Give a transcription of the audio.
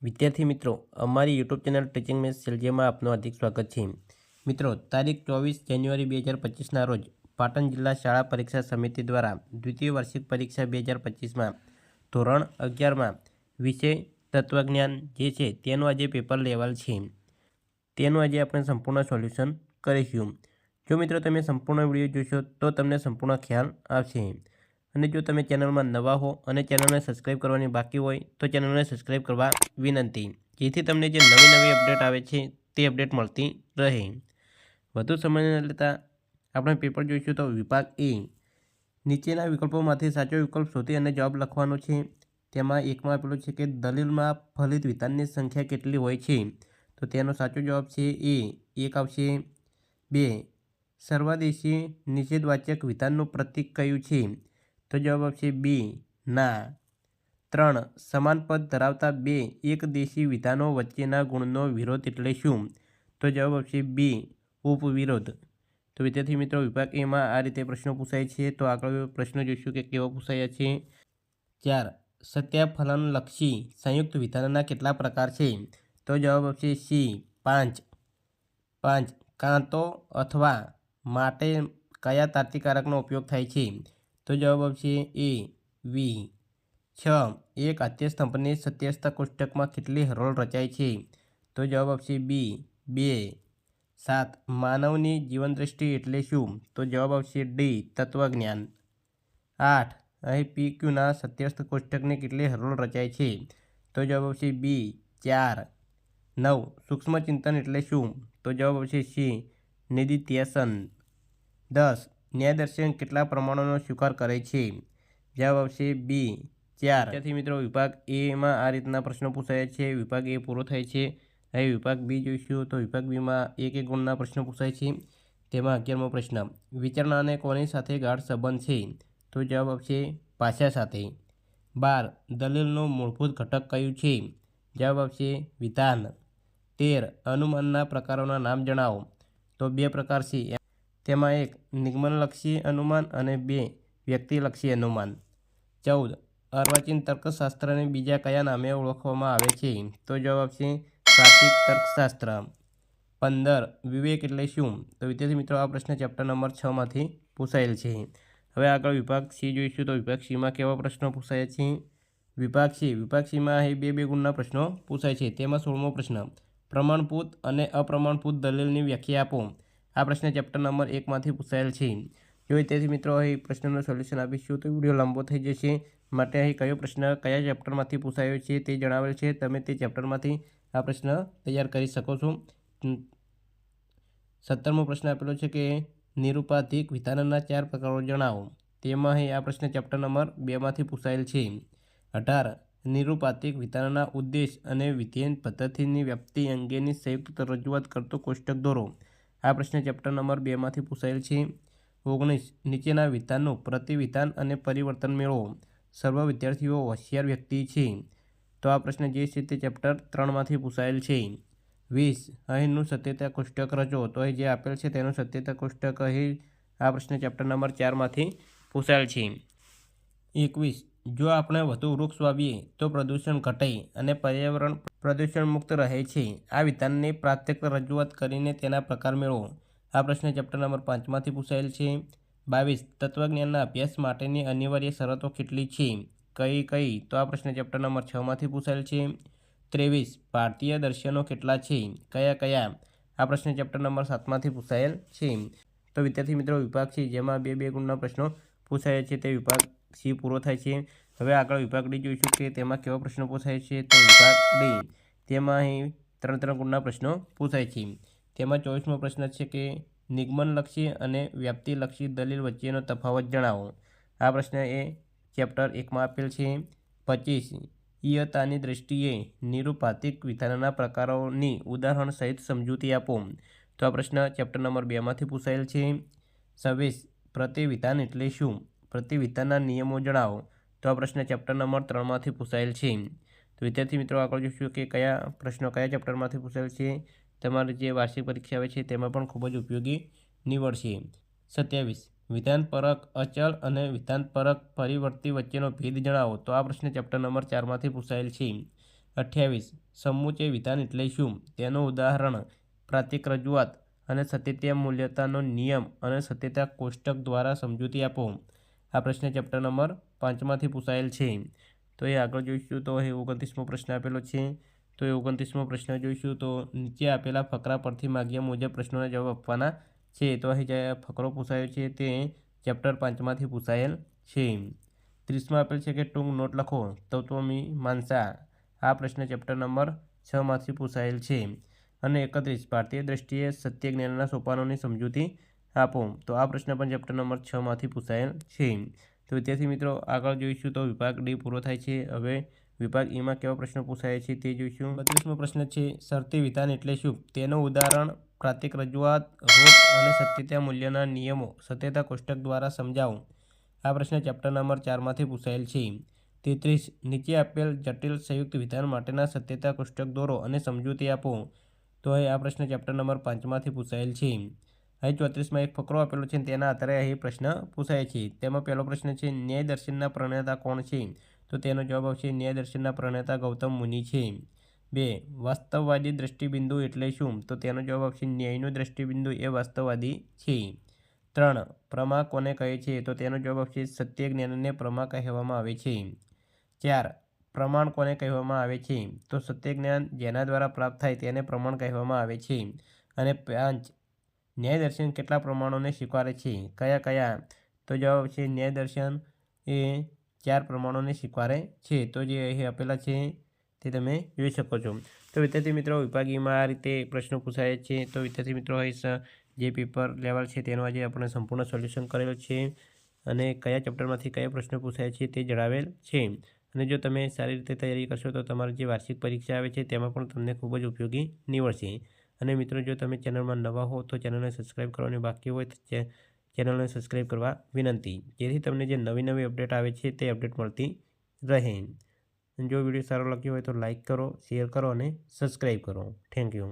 વિદ્યાર્થી મિત્રો, અમારી યુટ્યુબ ચેનલ ટીચિંગ મેથ્સ સેલજીમાં આપનું હાર્દિક સ્વાગત છે. મિત્રો, તારીખ 24 જાન્યુઆરી 2025ના રોજ પાટણ જિલ્લા શાળા પરીક્ષા સમિતિ દ્વારા દ્વિતીય વાર્ષિક પરીક્ષા 2025માં ધોરણ 11માં વિષય તત્વજ્ઞાન જે છે તેનું આજે પેપર લેવાલ છે. તેનું આજે આપણે સંપૂર્ણ સોલ્યુશન કરીશું. જો મિત્રો તમે સંપૂર્ણ વિડીયો જોશો તો તમને સંપૂર્ણ ખ્યાલ આવશે. અને જો તમે ચેનલમાં નવા હો અને ચેનલને સબસ્ક્રાઈબ કરવાની બાકી હોય તો ચેનલને સબસ્ક્રાઈબ કરવા વિનંતી, જેથી તમને જે નવી અપડેટ આવે છે તે અપડેટ મળતી રહે. વધુ સમય ન લેતા આપણે પેપર જોઈશું. તો વિભાગ એ, નીચેના વિકલ્પોમાંથી સાચો વિકલ્પ શોધી અને જવાબ લખવાનો છે. તેમાં એકમાં આપેલું છે કે દલીલમાં ફલિત વિધાનની સંખ્યા કેટલી હોય છે, તો તેનો સાચો જવાબ છે એ 1 આવશે. 2, સર્વદેશી નિષેધવાચક વિધાનનું પ્રતીક કયું છે, તો જવાબ આવશે બી ના. 3, સમાન પદ ધરાવતા બે એકદેશી વિધાનો વચ્ચેના ગુણનો વિરોધ એટલે શું, તો જવાબ આવશે બી ઉપવિરોધ. તો વિદ્યાર્થી મિત્રો, વિભાગ એમાં આ રીતે પ્રશ્નો પૂછાય છે. તો આગળ પ્રશ્નો જોઈશું કે કેવો પૂછાયા છે. 4, સત્યાફલનલક્ષી સંયુક્ત વિધાનના કેટલા પ્રકાર છે, તો જવાબ આવશે સી 5. 5, કાં તો અથવા માટે કયા તાર્કિકારકનો ઉપયોગ થાય છે, તો જવાબ આવશે એ વી. 6, એક આદ્યસ્તંભની સત્યાસ્થ કોષ્ટકમાં કેટલી હરોળ રચાય છે, તો જવાબ આવશે બી 2. 7, માનવની જીવનદ્રષ્ટિ એટલે શું, તો જવાબ આવશે ડી તત્વજ્ઞાન. 8, અહીં PQના સત્યાસ્થ કોષ્ટકની કેટલી હરોળ રચાય છે, તો જવાબ આવશે બી 4. 9, સૂક્ષ્મચિંતન એટલે શું, તો જવાબ આવશે સી નિદિધ્યાસન. 10, ન્યાયદર્શન કેટલા પ્રમાણોનો સ્વીકાર કરે છે, જવાબ આવશે બી 4. ત્યાંથી મિત્રો, વિભાગ એમાં આ રીતના પ્રશ્નો પૂછાયા છે. વિભાગ એ પૂરો થાય છે. હવે વિભાગ બી જોઈશું. તો વિભાગ બીમાં એક ગુણના પ્રશ્નો પૂછાય છે. તેમાં 11મો પ્રશ્ન, વિચારણાને કોની સાથે ગાઢ સંબંધ છે, તો જવાબ આવશે ભાષા સાથે. 12, દલીલનું મૂળભૂત ઘટક કયું છે, જવાબ આવશે વિધાન. 13, અનુમાનના પ્રકારોના નામ જણાવો, તો 2 પ્રકાર છે. તેમાં 1 નિગમનલક્ષી અનુમાન અને 2 વ્યક્તિલક્ષી અનુમાન. 14, અર્વાચીન તર્કશાસ્ત્રને બીજા કયા નામે ઓળખવામાં આવે છે, તો જવાબ આવશે સાત્વિક તર્કશાસ્ત્ર. 15, વિવેક એટલે શું, તો વિદ્યાર્થી મિત્રો, આ પ્રશ્ન ચેપ્ટર નંબર 6માંથી પૂછાયેલ છે. હવે આગળ વિભાગ સી જોઈશું. તો વિભાગ સીમાં કેવા પ્રશ્નો પૂછાયા છે. વિભાગ સીમાં અહીં 2 ગુણના પ્રશ્નો પૂછાય છે. તેમાં 16મો પ્રશ્ન, પ્રમાણભૂત અને અપ્રમાણભૂત દલીલની વ્યાખ્યા આપો. આ પ્રશ્ન ચેપ્ટર નંબર 1માંથી પૂછાયેલ છે. જો વિદ્યાર્થી મિત્રો અહીં પ્રશ્નનું સોલ્યુશન આપીશું તો વિડીયો લાંબો થઈ જશે. માટે અહીં કયો પ્રશ્ન કયા ચેપ્ટરમાંથી પૂછાયો છે તે જણાવેલ છે. તમે તે ચેપ્ટરમાંથી આ પ્રશ્ન તૈયાર કરી શકો છો. 17મો પ્રશ્ન આપેલો છે કે નિરુપાધિક વિધાનના 4 પ્રકારો જણાવો. તેમાં અહીં આ પ્રશ્ન ચેપ્ટર નંબર 2માંથી પૂછાયેલ છે. 18, નિરુપાધિક વિધાનના ઉદ્દેશ અને વિધેય પદ્ધતિની વ્યાપ્તિ અંગેની સંયુક્ત રજૂઆત કરતો કોષ્ટક દોરો. આ પ્રશ્ન ચેપ્ટર નંબર 2માંથી પૂછાયેલ છે. 19, નીચેના વિધાનનું પ્રતિવિધાન અને પરિવર્તન મેળવો. સર્વ વિદ્યાર્થીઓ હોશિયાર વ્યક્તિ છે. તો આ પ્રશ્ન જે છે તે ચેપ્ટર 3માંથી પૂછાયેલ છે. 20, અહીંનું સત્યતા કોષ્ટક રચો. તો અહીં જે આપેલ છે તેનું સત્યતા કોષ્ટક અહીં આ પ્રશ્ન ચેપ્ટર નંબર 4માંથી પૂછાયેલ છે. 21, જો આપણે વધુ વૃક્ષ વાવીએ તો પ્રદૂષણ ઘટે અને પર્યાવરણ પ્રદૂષણ મુક્ત રહે છે. આ વિધાનની પ્રાત્યક્ષ રજૂઆત કરીને તેના પ્રકાર મેળવો. આ પ્રશ્ન ચેપ્ટર નંબર 5માંથી પૂછાયેલ છે. 22, તત્વજ્ઞાનના અભ્યાસ માટેની અનિવાર્ય શરતો કેટલી છે, કઈ? તો આ પ્રશ્ન ચેપ્ટર નંબર 6માંથી પૂછાયેલ છે. 23, ભારતીય દર્શનો કેટલા છે, કયા? આ પ્રશ્ન ચેપ્ટર નંબર 7માંથી પૂછાયેલ છે. તો વિદ્યાર્થી મિત્રો, વિભાગ છે જેમાં 2 ગુણના પ્રશ્નો પૂછાયા છે તે વિભાગ સી પૂરો થાય છે. હવે આગળ વિભાગ ડી જોઈશું કે તેમાં કેવા પ્રશ્નો પૂછાય છે. તો વિભાગ ડી, તેમાં અહીં 3 ગુણના પ્રશ્નો પૂછાય છે. તેમાં 24મો પ્રશ્ન છે કે નિગમનલક્ષી અને વ્યાપ્તિલક્ષી દલીલ વચ્ચેનો તફાવત જણાવો. આ પ્રશ્ન એ ચેપ્ટર 1માં આપેલ છે. 25, ઈયતાની દ્રષ્ટિએ નિરુપાધિક વિધાનના પ્રકારોની ઉદાહરણ સહિત સમજૂતી આપો. તો આ પ્રશ્ન ચેપ્ટર નંબર 2માંથી પૂછાયેલ છે. 26, પ્રતિવિધાન એટલે શું, પ્રતિવિધાનના નિયમો જણાવો. તો આ પ્રશ્ન ચેપ્ટર નંબર 3માંથી પૂછાયેલ છે. તો વિદ્યાર્થી મિત્રો, આગળ જોઈશું કે કયા પ્રશ્નો કયા ચેપ્ટરમાંથી પૂછાયેલ છે. તમારી જે વાર્ષિક પરીક્ષા આવે છે તેમાં પણ ખૂબ જ ઉપયોગી નીવડશે. 27, વિધાનપરક અચલ અને વિધાનપરક પરિવર્તી વચ્ચેનો ભેદ જણાવો. તો આ પ્રશ્ન ચેપ્ટર નંબર 4માંથી પૂછાયેલ છે. 28 સમુચય વિધાન એટલે શું? તેનું ઉદાહરણ, પ્રાતિક રજૂઆત અને સત્યતા મૂલ્યતાનો નિયમ અને સત્યતા કોષ્ટક દ્વારા સમજૂતી આપો. આ પ્રશ્ન ચેપ્ટર નંબર 5માંથી પૂછાયેલ છે. તો એ આગળ જોઈશું તો એ 29મો પ્રશ્ન આપેલો છે. તો એ 29મો પ્રશ્ન જોઈશું તો નીચે આપેલા ફકરા પરથી માગ્યા મુજબ પ્રશ્નોના જવાબ આપવાના છે. તો અહીં જે ફકરો પૂછાયો છે તે ચેપ્ટર 5માંથી પૂછાયેલ છે. 30માં આપેલ છે કે ટૂંક નોટ લખો. તત્વમીમાંસા. આ પ્રશ્ન ચેપ્ટર નંબર 6માંથી પૂછાયેલ છે. અને 31 ભારતીય દ્રષ્ટિએ સત્ય જ્ઞાનના સોપાનોની સમજૂતી આપો. તો આ પ્રશ્ન પણ ચેપ્ટર નંબર 6માંથી પૂછાયેલ છે. તો વિદ્યાર્થી મિત્રો આગળ જોઈશું તો વિભાગ ડી પૂરો થાય છે. હવે વિભાગ ઈમાં કેવા પ્રશ્નો પૂછાય છે તે જોઈશું. 32મો પ્રશ્ન છે શરતી વિધાન એટલે શું? તેનું ઉદાહરણ, પ્રાતિક રજૂઆત, રૂપ અને સત્યતા મૂલ્યના નિયમો સત્યતા કોષ્ટક દ્વારા સમજાવો. આ પ્રશ્ન ચેપ્ટર નંબર 4માંથી પૂછાયેલ છે. 33 નીચે આપેલ જટિલ સંયુક્ત વિધાન માટેના સત્યતા કોષ્ટક દોરો અને સમજૂતી આપો. તો અહીં આ પ્રશ્ન ચેપ્ટર નંબર 5માંથી પૂછાયેલ છે. અહીં 34માં એક ફકરો આપેલો છે તેના આધારે અહીં પ્રશ્ન પૂછાય છે. તેમાં પહેલો પ્રશ્ન છે ન્યાય દર્શનના પ્રણેતા કોણ છે? તો તેનો જવાબ આવશે ન્યાય દર્શનના પ્રણેતા ગૌતમ મુનિ છે. 2 વાસ્તવવાદી દ્રષ્ટિબિંદુ એટલે શું? તો તેનો જવાબ આવશે ન્યાયનું દ્રષ્ટિબિંદુ એ વાસ્તવવાદી છે. 3 પ્રમા કોને કહે છે? તો તેનો જવાબ આવશે સત્ય જ્ઞાનને પ્રમા કહેવામાં આવે છે. 4 પ્રમાણ કોને કહેવામાં આવે છે? તો સત્ય જ્ઞાન જેના દ્વારા પ્રાપ્ત થાય તેને પ્રમાણ કહેવામાં આવે છે. અને 5 ન્યાય દર્શન કેટલા પ્રમાણોને સ્વીકારે છે? કયા કયા? તો જવાબ આવશે ન્યાય દર્શન એ 4 પ્રમાણોને સ્વીકારે છે. તો જે અહીં આપેલા છે તે તમે જોઈ શકો છો. તો વિદ્યાર્થી મિત્રો વિભાગીમાં આ રીતે પ્રશ્નો પૂછાય છે. તો વિદ્યાર્થી મિત્રો અહીં જે પેપર લેવલ છે તેનું આજે આપણે સંપૂર્ણ સોલ્યુશન કરેલું છે અને કયા ચેપ્ટરમાંથી કયા પ્રશ્નો પૂછાય છે તે જણાવેલ છે. અને જો તમે સારી રીતે તૈયારી કરશો તો તમારી જે વાર્ષિક પરીક્ષા આવે છે તેમાં પણ તમને ખૂબ જ ઉપયોગી નીવડશે. અને મિત્રો જો તમે ચેનલમાં નવા હો તો ચેનલને સબસ્ક્રાઈબ કરવાની બાકી હોય તો ચેનલને સબસ્ક્રાઈબ કરવા વિનંતી, જેથી તમને જે નવી અપડેટ આવે છે તે અપડેટ મળતી રહે. જો વિડીયો સારો લાગ્યો હોય તો લાઈક કરો, શેર કરો અને સબસ્ક્રાઈબ કરો. Thank you.